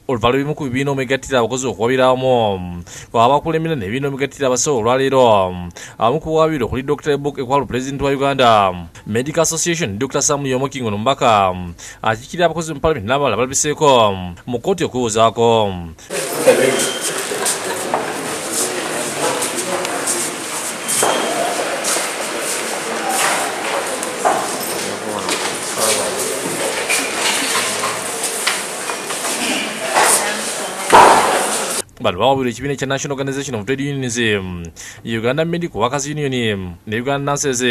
Oluvanyuma ku bibiina omugattira abakozi okuwabiramu abakulembeze n'ebibiina omugattira abasawo olwaleero abamu ku waabire okuli Dr. Book Ekwalo President wa Uganda Medical Association Dr. Sam Yomokingo Mbaka akiikirira abakozi mu Parliament n'abalala balabiseeko mu kkooti okuwuzaako. But we will be National Organization of Trade Unions, Uganda Medical Workers Union, Uganda Nurses,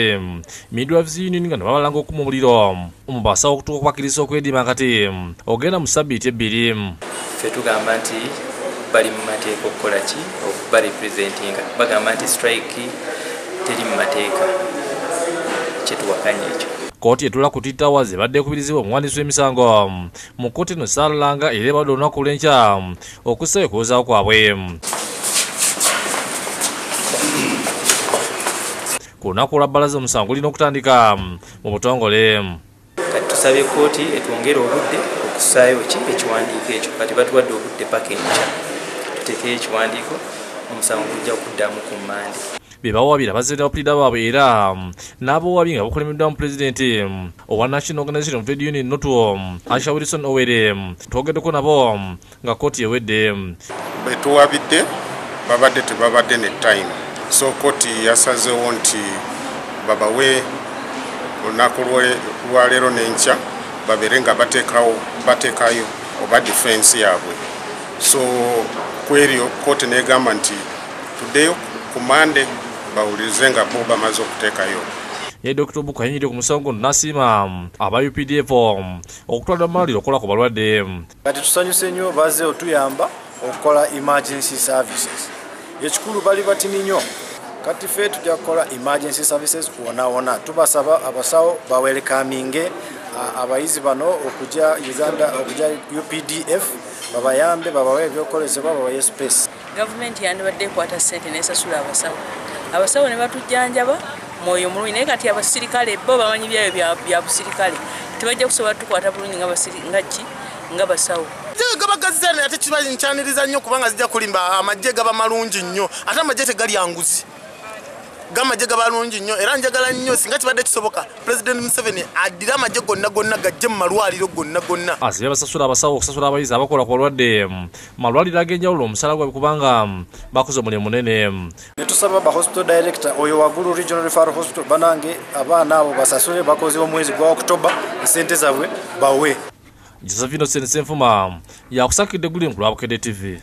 Midwives Union, and Balango Kumuliro, basawo okutuusa okwediima ogenda mu sabbiiti ebbiri. Ffe tugamba nti bali mu mateeka okukola ki okuba representinga bagamba nti strike teri mu mateeka kyetuwakanya ekyo. Kkooti etula ku Titawazi badde kubirizibwa omuwandiisi w'emisango mu kkooti eno Saalanga era badde olunaku lw'enkya okussayo okuwozaawo kwabwe. Ku lunaku olwa bbalaza omusango olina okutandika mu butongole. Kati tusabye kkooti etwongere obudde okussaayo ekiwandiiko ekyo kati batuwadde obudde paka enkya tuteekeyo ekiwandiiko omusango gujja kuddamu ku Mmande. Bebawabira bazira opulida baabwe era n'abawabye nga bakulembeddwa mu pulezidenti owa National Organization of Trade Union Noto Asha Wilson Owere twogeddeko nabo nga kkooti ewedde. Betuwabidde babadde tebabadde ne time, so kkooti yasazeewo nti babawe olunaku lwaleero n'enkya babeere nga bateekayo oba defense yaabwe. So kweryo kkooti n'egamba nti tuddeyo ku Mande bawulirize nga bo bamaze okuteekayo. Ye Dr. Book ayinyiridde ku musango n'asiima aba UPDF okutwala amalwaliro okukola ku balwadde. Kati tusanyuse nnyo bazze otuyamba okukola emergency services. Ekikulu bali batini nnyo. Kati ffe tujja kukola emergency services wona. Tubasaba abasawo bawelekaminge abayizi bano okujja Uganda okujja UPDF babayambe babawe ebyokolezebwa babaye space. Government yandibadde ekwata ssente n'esasula abasawo. Abasawo ne batujjanjaba mwoyo mulungi naye kati abasirikale bo bamanyi byayo bya busirikale tebajja kusobola tukwata bulungi nga basawo. Gabagazizana ate kibancyaniriza nnyo kubanga zijja kulimba amajje gaba malungi nnyo ate amajje tegali anguzi. Gamajje gabalungi nnyo era njagala nnyo singa kibadde kisoboka President Museveni addira amajje gonna gajje mu malwaliro gonna. Asibe basasula abasawo okusasula abayizi abakola ku balwadde malwaliro ag'enjawulo omusala gwabwe kubanga bakoze omulimu munene. Ne tusaba ba hospital director oyo waggulu Regional Referral Hospital banange abaana abo basasule bakoze omwezi gwa October ssente zaabwe bawe. Ssenfuma yakusakidde guli ku lwa Bukedde TV.